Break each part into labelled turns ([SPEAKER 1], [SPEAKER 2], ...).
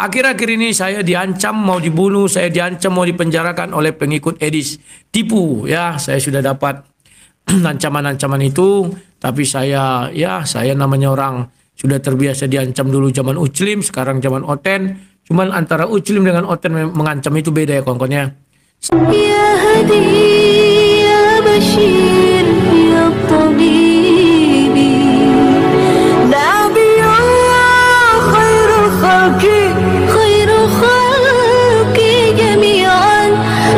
[SPEAKER 1] Akhir-akhir ini saya diancam mau dibunuh, saya diancam mau dipenjarakan oleh pengikut Edis. Tipu ya, saya sudah dapat ancaman-ancaman itu, tapi saya namanya orang sudah terbiasa diancam dulu zaman Uclim, sekarang zaman Oten. Cuman antara Uclim dengan Oten mengancam itu beda ya kawan-kawan ya. Ya Hadi, ya Bashir, ya Tabibi, Nabiyullah khairul khalqi, khairul khalqi jami'an,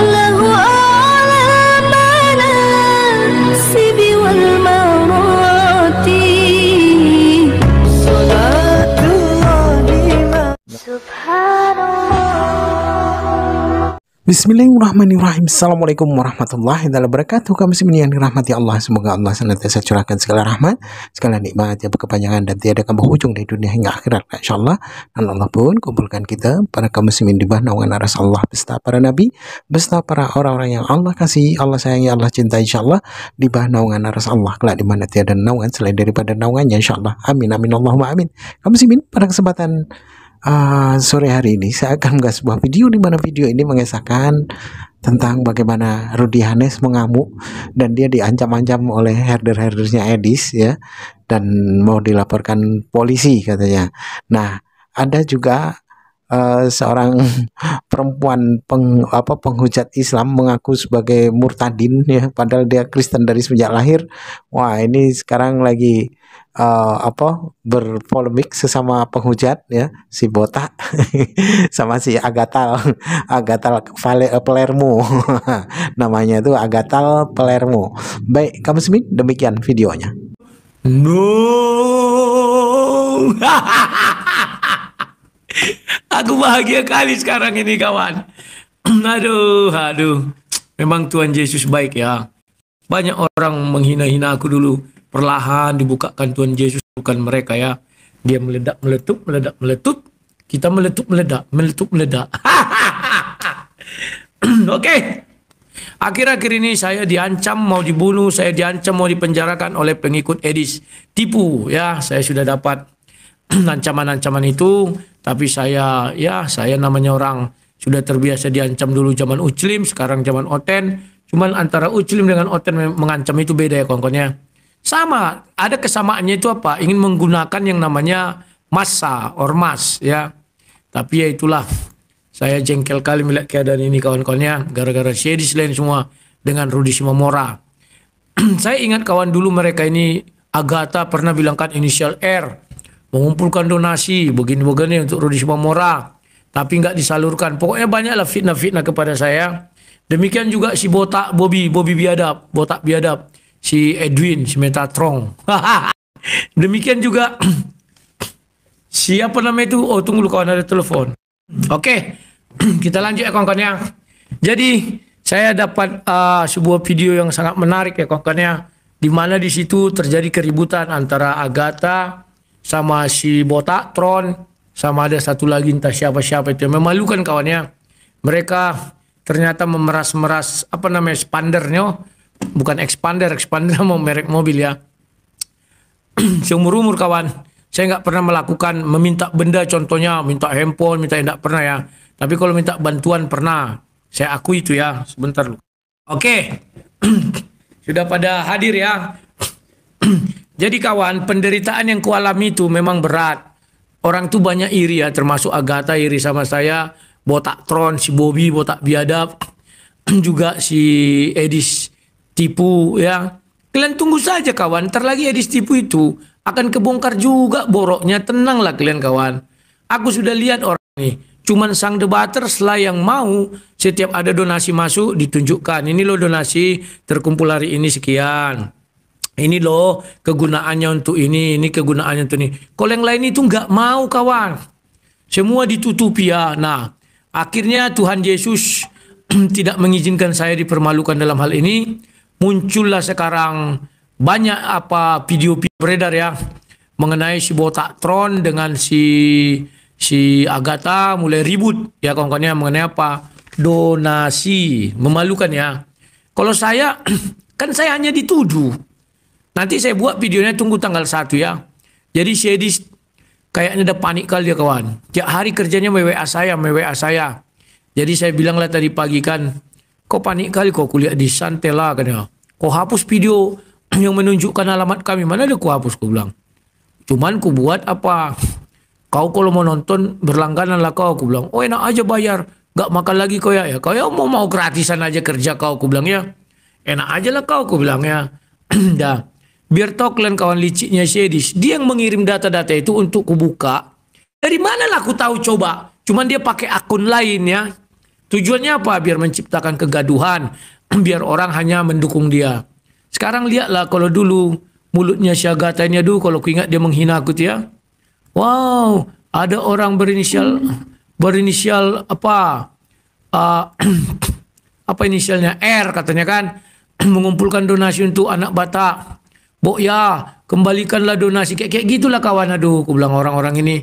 [SPEAKER 1] lahu a'la manasibi wal marati, salatullahi subhanallah.
[SPEAKER 2] Bismillahirrahmanirrahim. Assalamualaikum warahmatullahi wabarakatuh. Kami yang dirahmati Allah. Semoga Allah senantiasa curahkan segala rahmat, segala nikmat yang berkepanjangan dan tiada berhujung dari dunia hingga akhirat, insyaallah. Dan Allah pun kumpulkan kita para kaum muslimin di bawah naungan aras Allah beserta para nabi, beserta para orang-orang yang Allah kasih, Allah sayangi, Allah cintai, insyaallah, di bawah naungan aras Allah kelak di mana tiada naungan selain daripada naungannya, insyaallah. Amin amin Allahumma amin. Kaum muslimin, pada kesempatan sore hari ini saya akan mengunggah sebuah video di mana video ini mengisahkan tentang bagaimana Rudy Hanes mengamuk dan dia diancam-ancam oleh herder-herdernya Edis ya, dan mau dilaporkan polisi katanya. Nah, ada juga seorang perempuan penghujat Islam mengaku sebagai murtadin ya, padahal dia Kristen dari sejak lahir. Wah, ini sekarang lagi berpolemik sesama penghujat ya, si Botak sama si Agatal Palermo namanya itu Agatal Palermo. Baik, kamu Smith, demikian videonya.
[SPEAKER 1] Aku bahagia kali sekarang ini kawan. Aduh. Memang Tuhan Yesus baik ya. Banyak orang menghina-hina aku dulu. Perlahan dibukakan Tuhan Yesus, bukan mereka ya. Dia meledak, meletup, meledak, meletup. Kita meletup, meledak, meletup, meledak. Oke. Akhir-akhir ini saya diancam mau dibunuh, saya diancam mau dipenjarakan oleh pengikut Edis. Tipu ya, saya sudah dapat ancaman-ancaman itu, tapi saya namanya orang sudah terbiasa diancam dulu zaman Uclim, sekarang zaman Oten. Cuman antara Uclim dengan Oten mengancam itu beda ya kawan-kawan ya. Sama, ada kesamaannya itu apa? Ingin menggunakan yang namanya massa, ormas ya. Tapi ya itulah, saya jengkel kali melihat keadaan ini kawan-kawannya, gara-gara Edis lain semua dengan Rudy Simamora. Saya ingat kawan dulu mereka ini, Agatha pernah bilangkan inisial R, mengumpulkan donasi begini-begini untuk Rudy Simamora, tapi nggak disalurkan. Pokoknya banyaklah fitnah-fitnah kepada saya. Demikian juga si Botak, Bobby Biadab, Botak Biadab, si Edwin, si Metatron. Demikian juga siapa nama itu? Oh, tunggu kawan, ada telepon. Oke, kita lanjut ya kawan-kawan ya. Jadi saya dapat sebuah video yang sangat menarik ya kawan-kawan ya, di mana di situ terjadi keributan antara Agatha sama si Botak Tron, sama ada satu lagi entah siapa-siapa itu. Memalukan kawannya. Mereka ternyata memeras-meras expandernya, bukan expander mau merek mobil ya. Seumur-umur kawan, saya nggak pernah melakukan meminta benda, contohnya minta handphone, minta, tidak pernah ya. Tapi kalau minta bantuan pernah. Saya akui itu ya. Sebentar lu. Oke. Sudah pada hadir ya. Jadi kawan, penderitaan yang kualami itu memang berat. Orang tuh banyak iri ya, termasuk Agatha iri sama saya, Botak Tron, si Bobby, Botak Biadab, juga si Edis tipu ya. Kalian tunggu saja kawan, ntar lagi Edis tipu itu akan kebongkar juga boroknya. Tenanglah kalian kawan. Aku sudah lihat orang ini, cuman sang debater setelah yang mau setiap ada donasi masuk ditunjukkan. Ini loh donasi terkumpul hari ini sekian. Ini loh kegunaannya untuk ini kegunaannya untuk ini. Kalau yang lain itu nggak mau kawan. Semua ditutupi ya. Nah, akhirnya Tuhan Yesus tidak mengizinkan saya dipermalukan dalam hal ini. Muncullah sekarang banyak video beredar ya mengenai si Botak Tron dengan si Agatha mulai ribut ya kawan-kawannya mengenai apa? Donasi. Memalukan ya. Kalau saya kan saya hanya dituduh. Nanti saya buat videonya, tunggu tanggal 1 ya. Jadi si Edis kayaknya udah panik kali dia kawan. Tiap hari kerjanya WA saya, WA saya. Jadi saya bilang lah tadi pagi kan, kau panik kali kau kuliah di Santella kan ya. Kau hapus video yang menunjukkan alamat kami. Mana ada kau hapus, kau bilang. Cuman ku buat apa? Kau kalau mau nonton berlangganan lah kau, aku bilang. Oh enak aja bayar. Gak makan lagi kau ya. Kau ya mau gratisan aja kerja kau, aku bilang ya. Enak aja lah kau, aku bilang ya. Dah. Biar tahu kalian kawan liciknya Syedis. Dia yang mengirim data-data itu untuk kubuka. Dari mana lah aku tahu coba. Cuman dia pakai akun lain ya. Tujuannya apa? Biar menciptakan kegaduhan. Biar orang hanya mendukung dia. Sekarang lihatlah kalau dulu mulutnya Syagata ini, aduh kalau ku ingat dia menghina aku tuh ya. Wow, ada orang berinisial apa? Apa inisialnya? R katanya kan. Mengumpulkan donasi untuk anak Batak. Bok ya, kembalikanlah donasi. Kayak gitulah kawan. Aduh, aku bilang orang-orang ini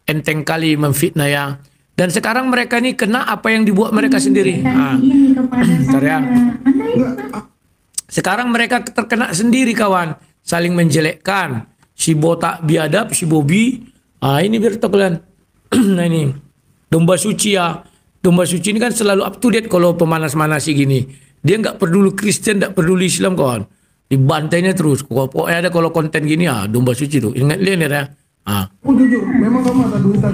[SPEAKER 1] enteng kali memfitnah ya. Dan sekarang mereka ini kena apa yang dibuat mereka sendiri. Bentar ya. Sekarang mereka terkena sendiri kawan. Saling menjelekkan. Si botak biadab, si Bobby. Ini biar tahu kalian. Nah ini. Domba suci ya. Domba suci ini kan selalu up to date kalau pemanas-manasi gini. Dia nggak peduli Kristen, nggak peduli Islam kawan. Dibantainya terus. Pokoknya ada kalau konten gini ya, domba suci tuh. Ingat lihat ya.
[SPEAKER 3] Oh jujur, memang kamu mata duitan.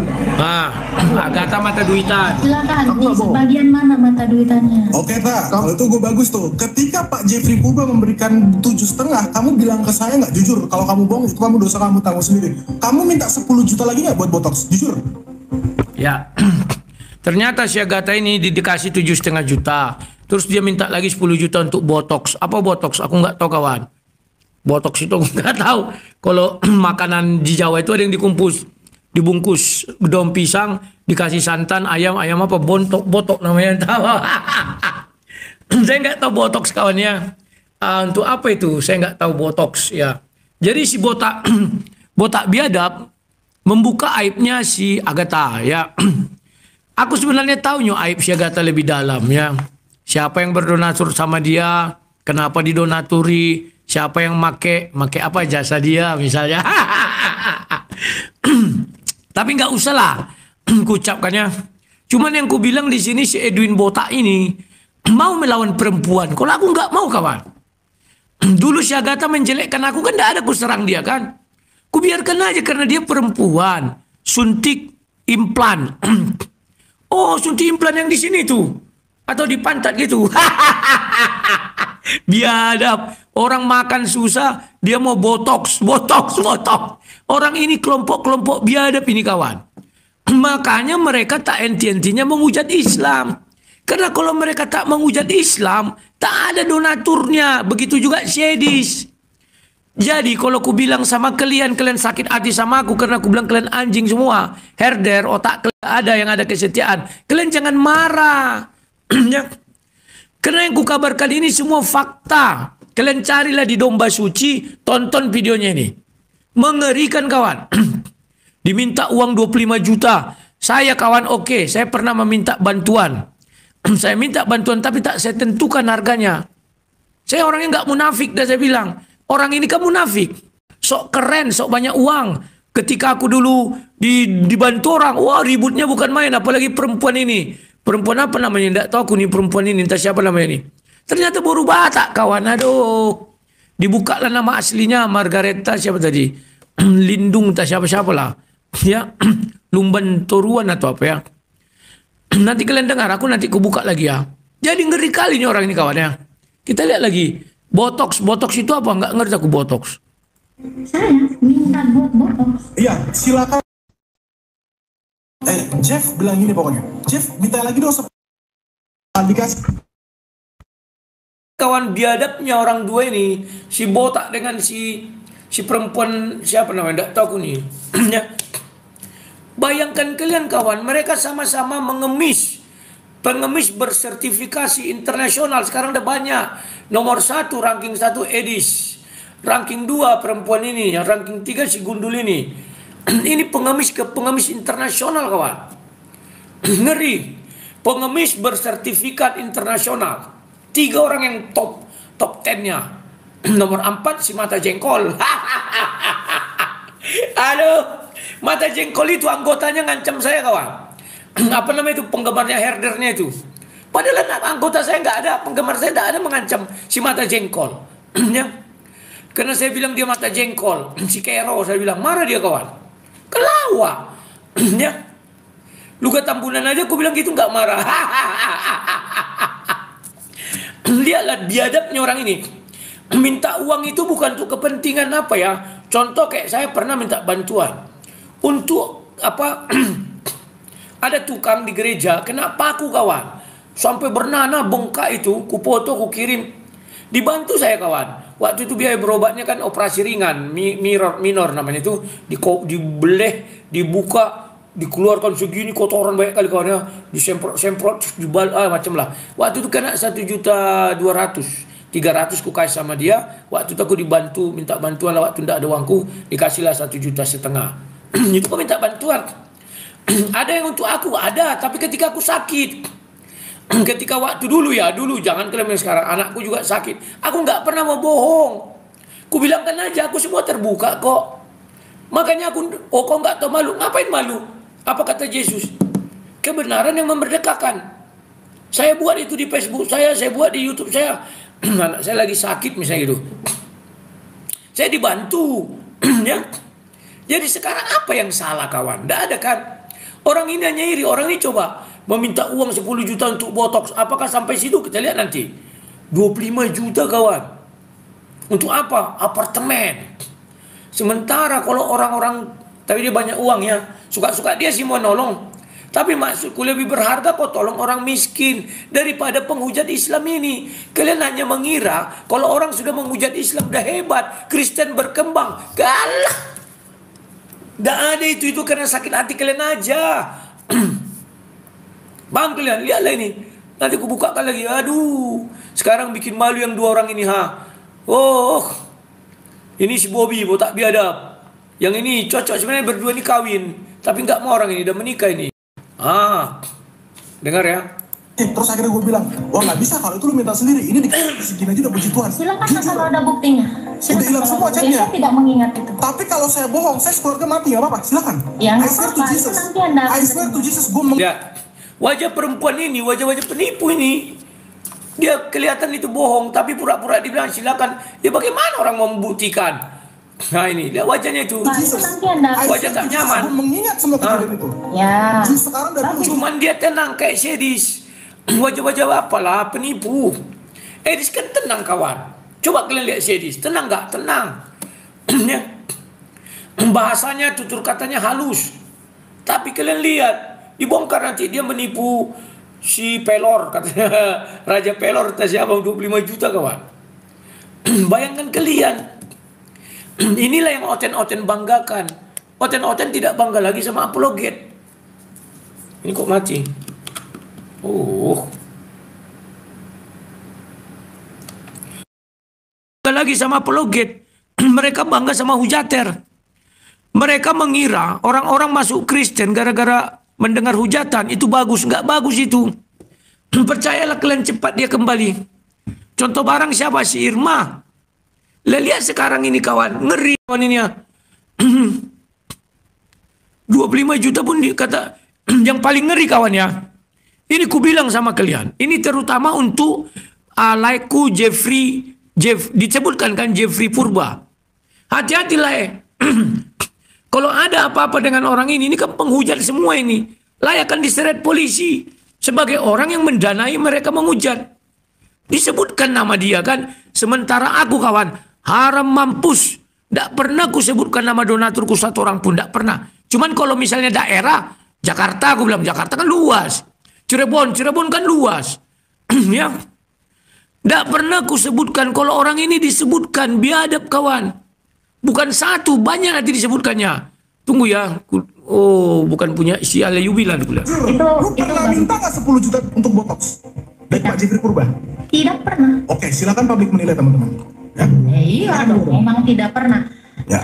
[SPEAKER 1] Agatha mata duitan.
[SPEAKER 4] Silakan, di sebagian mana mata duitannya?
[SPEAKER 3] Oke tak, kalau itu gue bagus tuh. Ketika Pak Jeffrey Puba memberikan 7,5, kamu bilang ke saya nggak jujur. Kalau kamu bohong itu kamu dosa kamu tanggung sendiri. Kamu minta 10 juta lagi nggak buat botox? Jujur.
[SPEAKER 1] Ya. Ternyata si Agatha ini dikasih 7,5 juta. Terus dia minta lagi 10 juta untuk botox. Apa botox? Aku nggak tahu kawan. Botox itu aku nggak tahu. Kalau makanan di Jawa itu ada yang dibungkus daun pisang, dikasih santan, ayam apa? Botok namanya. Tahu? Saya nggak tahu botox kawannya. Untuk apa itu? Saya nggak tahu botox ya. Jadi si botak biadab membuka aibnya si Agatha ya. Aku sebenarnya tahu aib si Agatha lebih dalam ya. Siapa yang berdonatur sama dia, kenapa didonaturi, siapa yang make apa jasa dia misalnya. Tapi nggak usah lah kucapkannya. Cuman yang ku bilang di sini si Edwin Botak ini mau melawan perempuan. Kalau aku nggak mau kawan. Dulu si Agatha menjelekkan aku kan nggak ada ku serang dia kan. Ku biarkan aja karena dia perempuan. Suntik implan. Oh suntik implan yang di sini tuh. Atau di pantat gitu. Biadab. Orang makan susah, dia mau botox. Orang ini kelompok-kelompok biadab ini kawan. Makanya mereka tak enti-entinya menghujat Islam. Karena kalau mereka tak menghujat Islam, tak ada donaturnya. Begitu juga Syedis. Jadi kalau ku bilang sama kalian sakit hati sama aku karena aku bilang kalian anjing semua. Herder, otak kalian ada yang ada kesetiaan. Kalian jangan marah. Ya. Karena yang kukabarkan ini semua fakta. Kalian carilah di Domba Suci, tonton videonya ini. Mengerikan kawan. Diminta uang 25 juta. Saya kawan oke, saya pernah meminta bantuan. Saya minta bantuan tapi tak saya tentukan harganya. Saya orangnya nggak munafik dan saya bilang, orang ini kan munafik. Sok keren, sok banyak uang. Ketika aku dulu dibantu orang, wah ributnya bukan main, apalagi perempuan ini. Perempuan apa namanya? Tidak tahu aku nih perempuan ini, entah siapa namanya ini. Ternyata baru Batak kawan, aduh. Dibukalah nama aslinya Margareta siapa tadi? Lindung entah siapa-siapa lah. Ya, Lumban Toruan atau apa ya. Nanti kalian dengar, aku nanti buka lagi ya. Jadi ngeri kali nih orang ini kawan ya. Kita lihat lagi. Botox itu apa? Nggak ngerti aku botox.
[SPEAKER 4] Saya minta buat botox.
[SPEAKER 3] Iya, silakan. Jeff bilang gini pokoknya. Jeff, minta lagi dong dikasih.
[SPEAKER 1] Kawan biadabnya orang dua ini, si botak dengan si perempuan siapa namanya? Tidak tahu aku nih. Bayangkan kalian kawan, mereka sama-sama pengemis bersertifikasi internasional. Sekarang udah banyak. Nomor 1, ranking 1 Edis. Ranking 2 perempuan ini. Yang ranking 3 si Gundul ini. Ini pengemis internasional kawan. Ngeri. Pengemis bersertifikat internasional. 3 orang yang top 10-nya. Nomor 4 si mata jengkol. Aduh. Mata Jengkol itu anggotanya ngancam saya kawan. Apa namanya itu penggemarnya herdernya itu. Padahal anggota saya nggak ada, penggemar saya nggak ada mengancam si Mata Jengkol. Ya. Karena saya bilang dia Mata Jengkol, si Kero saya bilang marah dia kawan. Kelawak. Ya. Luka Tambunan aja aku bilang gitu nggak marah. Lihatlah biadabnya orang ini. Minta uang itu bukan untuk kepentingan apa ya. Contoh kayak saya pernah minta bantuan untuk apa? Ada tukang di gereja kena paku kawan. Sampai bernanah bengkak itu, ku foto, ku kirim. Dibantu saya kawan. Waktu itu biaya berobatnya kan operasi ringan, minor namanya itu, dibeleh, dibuka, dikeluarkan segini kotoran banyak kali kawan ya, disemprot, macam lah. Waktu itu kena 1.200.000, 300 ku kasih sama dia. Waktu itu aku dibantu, minta bantuan lah, waktu tidak ada uangku, dikasihlah 1,5 juta. Itu aku minta bantuan. Ada yang untuk aku, ada, tapi ketika aku sakit. Ketika waktu dulu jangan kalian sekarang, anakku juga sakit, aku nggak pernah mau bohong. Ku bilangkan aja, aku semua terbuka kok. Makanya aku, kok nggak tahu malu? Ngapain malu? Apa kata Yesus? Kebenaran yang memerdekakan. Saya buat itu di Facebook saya buat di YouTube saya. Anak saya lagi sakit misalnya gitu, saya dibantu. Ya. Jadi sekarang apa yang salah kawan? Nggak ada kan? Orang ini hanya iri, orang ini coba meminta uang 10 juta untuk botox. Apakah sampai situ? Kita lihat nanti. 25 juta kawan. Untuk apa? Apartemen. Sementara kalau orang-orang, tapi dia banyak uang ya, suka-suka dia sih mau nolong. Tapi maksudku lebih berharga kok tolong orang miskin daripada penghujat Islam ini. Kalian hanya mengira kalau orang sudah menghujat Islam udah hebat, Kristen berkembang. Galah. Nggak ada itu karena sakit hati kalian aja. Bang kalian lihatlah ini. Nanti aku bukakan lagi. Aduh, sekarang bikin malu yang 2 orang ini ha. Oh, ini si Bobby botak biadab. Yang ini cocok sebenarnya berdua ini kawin, tapi nggak mau orang ini udah menikah ini. Dengar ya.
[SPEAKER 3] Terus akhirnya gue bilang, wah nggak bisa kalau itu lu minta sendiri. Ini dikasih segini aja udah puji Tuhan.
[SPEAKER 4] Silakan kalau ada buktinya.
[SPEAKER 3] Udah hilang semua chatnya.
[SPEAKER 4] Saya tidak mengingat itu.
[SPEAKER 3] Tapi kalau saya bohong, saya keluarga mati nggak apa-apa. Silakan.
[SPEAKER 4] Ya,
[SPEAKER 3] I swear to
[SPEAKER 4] apa-apa.
[SPEAKER 3] Jesus.
[SPEAKER 4] Nanti Anda
[SPEAKER 3] I swear to Jesus, gue
[SPEAKER 1] Ya, wajah perempuan ini, wajah-wajah penipu ini. Dia kelihatan itu bohong, tapi pura-pura dibilang silakan. Ya bagaimana orang mau membuktikan? Nah ini, lihat wajahnya itu.
[SPEAKER 3] Jesus.
[SPEAKER 4] Nanti Anda.
[SPEAKER 1] Wajah tak nyaman.
[SPEAKER 3] Gue mengingat semua kejadian itu.
[SPEAKER 4] Ya.
[SPEAKER 3] Justru sekarang udah
[SPEAKER 1] Cuman dia tenang kayak Sedis. Wajah-wajah apalah penipu. Edis kan tenang kawan. Coba kalian lihat Sedis, tenang nggak? Tenang. Ya. Bahasanya, tutur katanya halus. Tapi kalian lihat, dibongkar nanti dia menipu si Pelor, katanya Raja Pelor, siapa 25 juta kawan. Bayangkan kalian. Inilah yang Oten-Oten banggakan. Oten-Oten tidak bangga lagi sama apologet. Ini kok mati? Bangga lagi sama apologet. Mereka bangga sama hujater. Mereka mengira orang-orang masuk Kristen gara-gara mendengar hujatan itu bagus. Nggak bagus itu. Percayalah kalian, cepat dia kembali. Contoh barang siapa? Si Irma. Lihat sekarang ini kawan, ngeri kawan ini ya. 25 juta pun dikata yang paling ngeri kawan ya. Ini ku bilang sama kalian, ini terutama untuk laiku Jeffrey, disebutkan kan Jeffrey Purba. Hati-hatilah Kalau ada apa-apa dengan orang ini kan penghujat semua ini. Layakan diseret polisi sebagai orang yang mendanai mereka menghujat. Disebutkan nama dia kan. Sementara aku kawan, haram mampus. Tidak pernah ku sebutkan nama donaturku satu orang pun. Tidak pernah. Cuman kalau misalnya daerah, Jakarta, aku bilang Jakarta kan luas. Cirebon kan luas. Ya. Tidak pernah ku sebutkan. Kalau orang ini disebutkan, biadab kawan. Bukan satu, banyak nanti disebutkannya. Tunggu ya. Oh, bukan punya si Alayu bilang.
[SPEAKER 3] Lu pernah minta nggak 10 juta untuk botox? Dari Pak Jeffrey Purba?
[SPEAKER 4] Tidak pernah.
[SPEAKER 3] Oke, silakan publik menilai teman-teman. Ya.
[SPEAKER 4] Iya dong, memang tidak pernah.
[SPEAKER 3] Ya.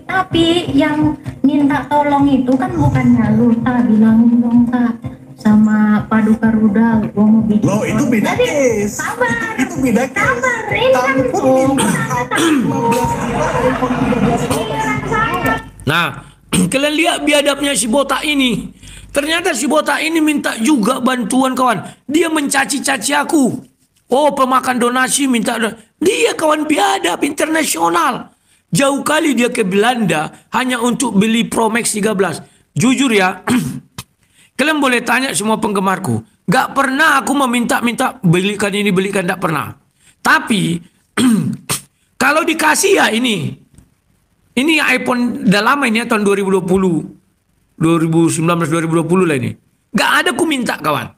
[SPEAKER 4] Tapi yang minta tolong itu kan bukannya lu tak bilangin dong tak sama Paduka Rudal, gua mau bikin.
[SPEAKER 3] Loh, itu beda
[SPEAKER 4] Jadi,
[SPEAKER 3] case.
[SPEAKER 4] Sabar.
[SPEAKER 3] Itu beda case.
[SPEAKER 4] Sabar, ini kan
[SPEAKER 3] Kamu pun minta 15 juta, iPhone 13 Pro.
[SPEAKER 4] giliran saya.
[SPEAKER 1] Nah, Kalian lihat biadabnya si botak ini. Ternyata si botak ini minta juga bantuan kawan. Dia mencaci-caci aku. Oh, pemakan donasi minta. Dia kawan biadab internasional. Jauh kali dia ke Belanda hanya untuk beli Pro Max 13. Jujur ya, kalian boleh tanya semua penggemarku. Gak pernah aku meminta-minta belikan ini, belikan, gak pernah. Tapi, kalau dikasih ya ini iPhone udah lama ini ya, tahun 2020. 2019-2020 lah ini. Gak ada aku minta kawan.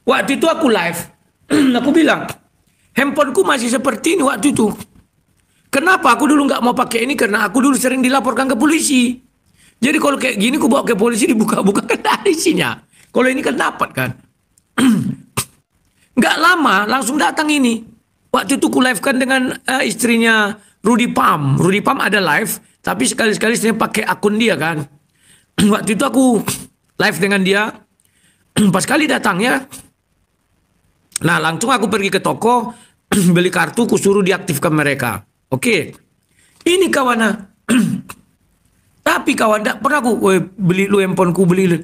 [SPEAKER 1] Waktu itu aku live. Aku bilang, handphoneku masih seperti ini waktu itu. Kenapa aku dulu gak mau pakai ini? Karena aku dulu sering dilaporkan ke polisi. Jadi kalau kayak gini aku bawa ke polisi, dibuka-buka kan ada isinya. Kalau ini kan dapat kan. Gak lama langsung datang ini. Waktu itu aku live kan dengan istrinya Rudy Pam. Rudy Pam ada live. Tapi sekali-sekali saya pakai akun dia kan. Waktu itu aku live dengan dia. Pas kali datang ya. Nah langsung aku pergi ke toko. Beli kartu, aku suruh diaktifkan mereka. Oke. Ini kawan. Tapi kawan, tidak pernah aku beli lu handphoneku, beli lu.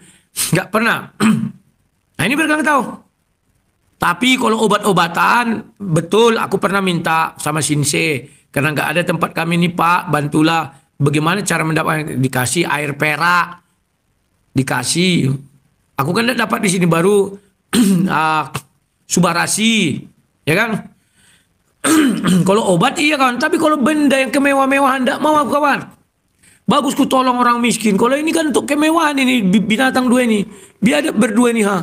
[SPEAKER 1] Nggak pernah. Nah ini biar kalian tahu. Tapi kalau obat-obatan, betul aku pernah minta sama Sinse. Karena nggak ada tempat kami nih Pak, bantulah. Bagaimana cara mendapatkan, dikasih air perak. Dikasih. Aku kan dapat di sini baru Subarasi. Ya kan? Kalau obat iya kawan. Tapi kalau benda yang kemewah-mewahan tidak mau aku kawan. Bagus ku tolong orang miskin. Kalau ini kan untuk kemewahan ini binatang dua ini. Biadab berdua ini ha.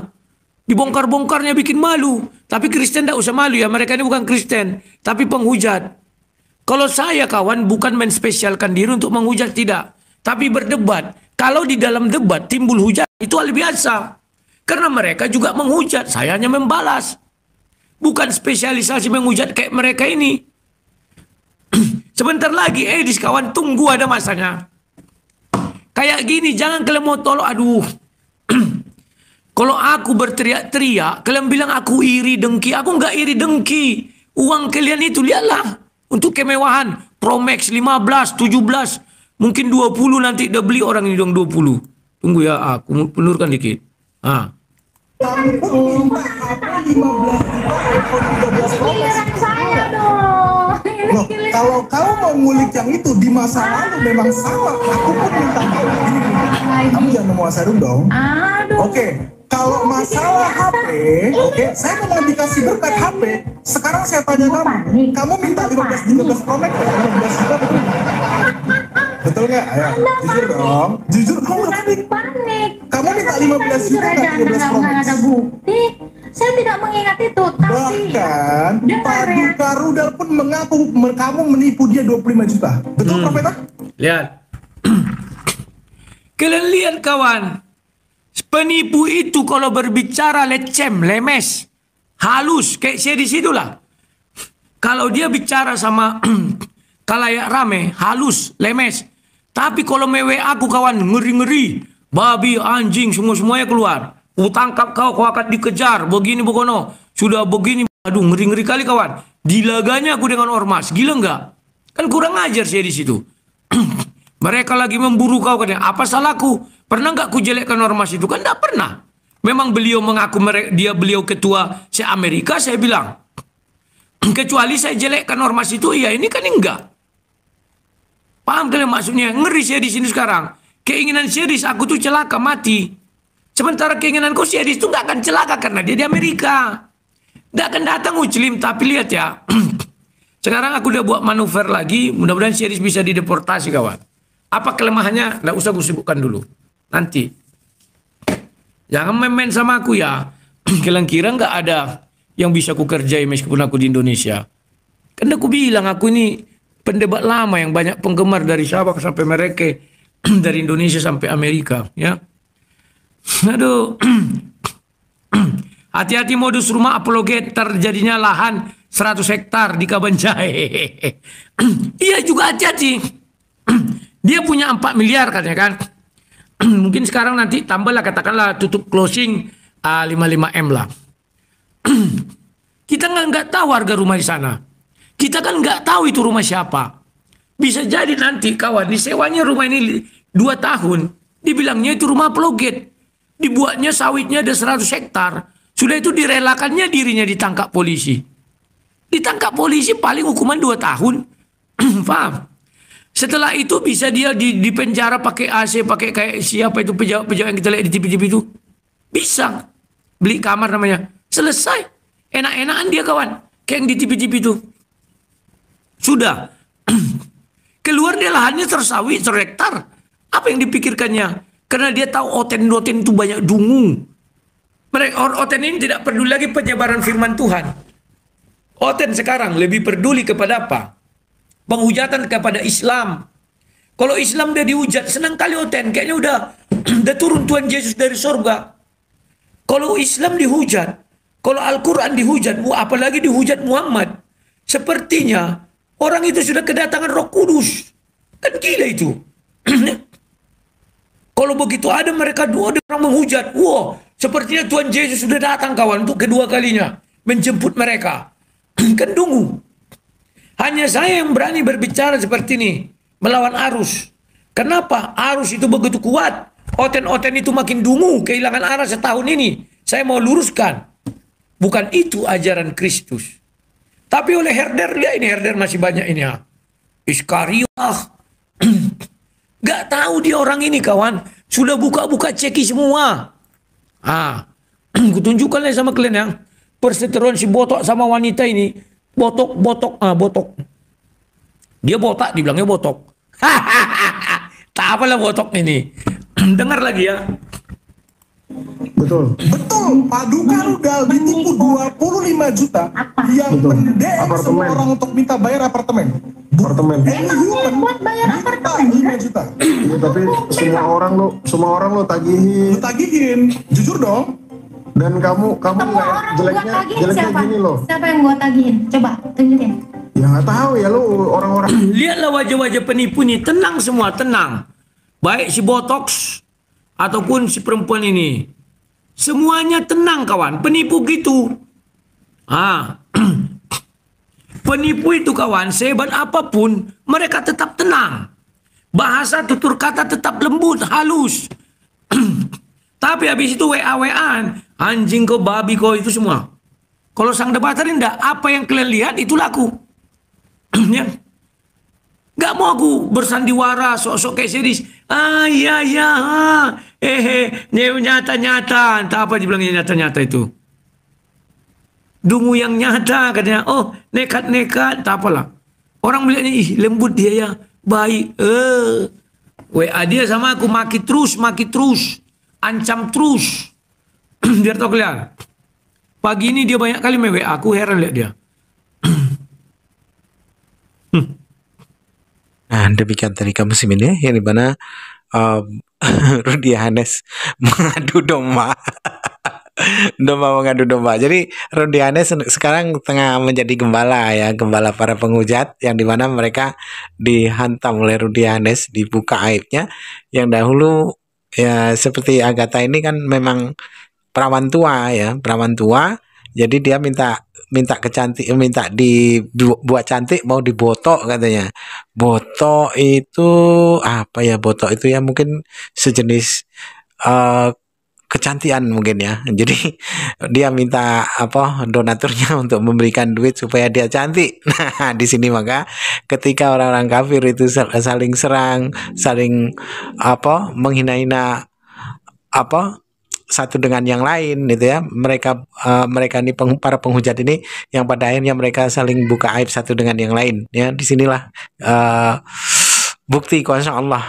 [SPEAKER 1] Dibongkar-bongkarnya bikin malu. Tapi Kristen tidak usah malu ya. Mereka ini bukan Kristen. Tapi penghujat. Kalau saya kawan bukan menspesialkan diri untuk menghujat tidak. Tapi berdebat. Kalau di dalam debat timbul hujat itu hal biasa. Karena mereka juga menghujat. Saya hanya membalas. Bukan spesialisasi menghujat kayak mereka ini. Sebentar lagi Edis kawan tunggu ada masanya. Kayak gini jangan kalian mau tolong. Aduh. Kalau aku berteriak-teriak, kalian bilang aku iri dengki. Aku nggak iri dengki. Uang kalian itu lihatlah. Untuk kemewahan. Pro Max 15, 17. Mungkin 20 nanti udah beli orang ini dong 20. Tunggu ya, aku pelurkan dikit.
[SPEAKER 4] Giliran saya dong.
[SPEAKER 3] Loh, kalau kau mau ngulik yang itu di masa lalu memang sama. Aku pun minta kau begini. Kamu jangan menguasai dong.
[SPEAKER 4] Aduh.
[SPEAKER 3] Oke, kalau masalah HP, oke, saya memang dikasih berkat HP. Sekarang saya tanya kamu minta 15 Pro Max, 15 juta betul? Betul nggak? Ayo, jujur dong. Jujur kamu
[SPEAKER 4] Bukan panik.
[SPEAKER 3] Kamu minta 15 juta
[SPEAKER 4] Aja
[SPEAKER 3] nggak 15 Pro Max?
[SPEAKER 4] nggak ada bukti. Saya tidak mengingat itu. Tapi
[SPEAKER 3] Bahkan
[SPEAKER 4] dengar ya.
[SPEAKER 3] Paduka Rudal pun mengaku kamu menipu dia 25 juta. Betul Profeta?
[SPEAKER 1] Lihat. Kalian lihat kawan. Penipu itu kalau berbicara lecem, lemes, halus, kayak saya di situ lah. Kalau dia bicara sama kalayak rame, halus, lemes. Tapi kalau mewe aku kawan, ngeri-ngeri. Babi, anjing, semua-semuanya keluar. Ku tangkap kau akan dikejar. Begini, begono. Sudah begini. Aduh, ngeri-ngeri kali kawan. Dilaganya aku dengan ormas. Gila nggak? Kan kurang ajar saya di situ. Mereka lagi memburu kau katanya. Apa salahku? Pernah nggak ku jelekkan ormas itu? Kan nggak pernah. Memang beliau mengaku beliau ketua se-Amerika, saya bilang. Kecuali saya jelekkan ormas itu, iya ini kan enggak. Paham kalian maksudnya? Ngeri saya di sini sekarang. Keinginan Syedis aku tuh celaka mati. Sementara keinginanku Syedis tuh nggak akan celaka karena dia di Amerika. Nggak akan datang Uclim. Tapi lihat ya. Sekarang aku udah buat manuver lagi. Mudah-mudahan Syedis bisa dideportasi kawan. Apa kelemahannya? Nggak usah aku sibukkan dulu. Nanti. Jangan main-main sama aku ya. Kalian kira nggak ada yang bisa aku kerjai meskipun aku di Indonesia. Kan aku bilang aku ini pendebat lama yang banyak penggemar dari Sabah sampai Merauke. Dari Indonesia sampai Amerika. Ya. Aduh. Hati-hati modus rumah apologet. Terjadinya lahan 100 hektar di Kabanjai. Iya juga hati-hati. Dia punya 4 miliar katanya kan. Mungkin sekarang nanti tambahlah katakanlah tutup closing 55M lah. Kita nggak tahu harga rumah di sana. Kita kan nggak tahu itu rumah siapa. Bisa jadi nanti kawan disewanya rumah ini 2 tahun, dibilangnya itu rumah ploget. Dibuatnya sawitnya ada 100 hektar. Sudah itu direlakannya dirinya ditangkap polisi. Ditangkap polisi paling hukuman 2 tahun. Paham? Setelah itu bisa dia di penjara pakai AC, pakai kayak siapa itu pejabat-pejabat yang kita lihat di TV-TV itu. Bisa. Beli kamar namanya. Selesai. Enak-enakan dia kawan. Kayak yang di TV-TV itu. Sudah. Keluar dia lahannya tersawit, hektar. Apa yang dipikirkannya? Karena dia tahu Oten itu banyak dungu. Mereka Oten ini tidak peduli lagi penyebaran firman Tuhan. Oten sekarang lebih peduli kepada apa? Penghujatan kepada Islam. Kalau Islam udah dihujat, senang kali Oten. Kayaknya udah turun Tuhan Yesus dari surga. Kalau Islam dihujat, kalau Al-Quran dihujat, apalagi dihujat Muhammad. Sepertinya orang itu sudah kedatangan Roh Kudus. Kan gila itu. Kalau begitu ada mereka dua orang menghujat. Wah, sepertinya Tuhan Yesus sudah datang kawan untuk kedua kalinya. Menjemput mereka. Kan dungu. Hanya saya yang berani berbicara seperti ini. Melawan arus. Kenapa? Arus itu begitu kuat. Oten-oten itu makin dungu. Kehilangan arah setahun ini. Saya mau luruskan. Bukan itu ajaran Kristus. Tapi oleh herder, lihat ini herder masih banyak ini ya. Iskariot. Gak tahu dia orang ini kawan. Sudah buka-buka ceki semua. Kutunjukkan sama kalian yang perseteruan si botok sama wanita ini. Botok. Dia botak, dibilangnya botok. Tak apalah botok ini. Dengar lagi ya.
[SPEAKER 3] Betul, Paduka Rudal ditipu 25 juta. Yang mendek semua orang untuk minta bayar apartemen.
[SPEAKER 4] Buat bayar apartemen
[SPEAKER 3] 5 juta.
[SPEAKER 5] Ya, tapi semua orang lo tagihin.
[SPEAKER 3] Lu tagihin, jujur dong.
[SPEAKER 5] Dan kamu
[SPEAKER 4] semua orang gua tagihin siapa?
[SPEAKER 5] gini loh.
[SPEAKER 4] Siapa yang gua tagihin? Coba tunjukin.
[SPEAKER 5] Ya nggak tahu ya lo orang-orang.
[SPEAKER 1] Lihatlah wajah-wajah penipu ini. Tenang semua, tenang. Baik si botox ataupun si perempuan ini. Semuanya tenang kawan. Penipu gitu. Penipu itu kawan, sehebat apapun, mereka tetap tenang. Bahasa tutur kata tetap lembut, halus. Tapi habis itu WA-WAan, anjing kau, babi kau, itu semua. Kalau sang debater enggak, apa yang kalian lihat itu laku. Ya. Gak mau aku bersandiwara, sok-sok kayak series. Nyata-nyata. Entah apa dibilangnya nyata-nyata itu. Dungu yang nyata katanya. Oh, nekat-nekat. Tak apalah. Orang melihatnya, lembut dia ya. Baik. WA dia sama aku maki terus. Ancam terus. Biar tahu kalian. Pagi ini dia banyak kali WA. Aku heran lihat dia.
[SPEAKER 2] Nah, demikian tadi kamu ini yang dimana Rudy Hanes mengadu domba. Mengadu domba. Jadi Rudy Hanes sekarang tengah menjadi gembala ya, gembala para penghujat, yang dimana mereka dihantam oleh Rudy Hanes, dibuka aibnya. Yang dahulu ya seperti Agatha ini kan memang perawan tua ya, perawan tua. Jadi dia minta dibuat cantik, mau dibotok katanya. Botok itu apa ya? Botok itu ya mungkin sejenis kecantian mungkin ya. Jadi dia minta donaturnya untuk memberikan duit supaya dia cantik. Nah, di sini maka ketika orang-orang kafir itu saling serang, saling menghina-hina satu dengan yang lain gitu ya, mereka ini para penghujat ini yang pada akhirnya mereka saling buka aib satu dengan yang lain ya. Disinilah bukti kuasa Allah.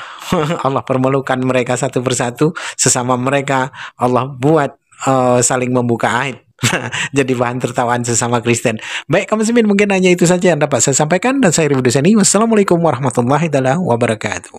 [SPEAKER 2] Allah permalukan mereka satu persatu, sesama mereka Allah buat saling membuka aib. Jadi bahan tertawaan sesama Kristen. Baik kaum muslimin, mungkin hanya itu saja yang dapat saya sampaikan, dan saya Ridho Dusani. Wassalamualaikum warahmatullahi wabarakatuh.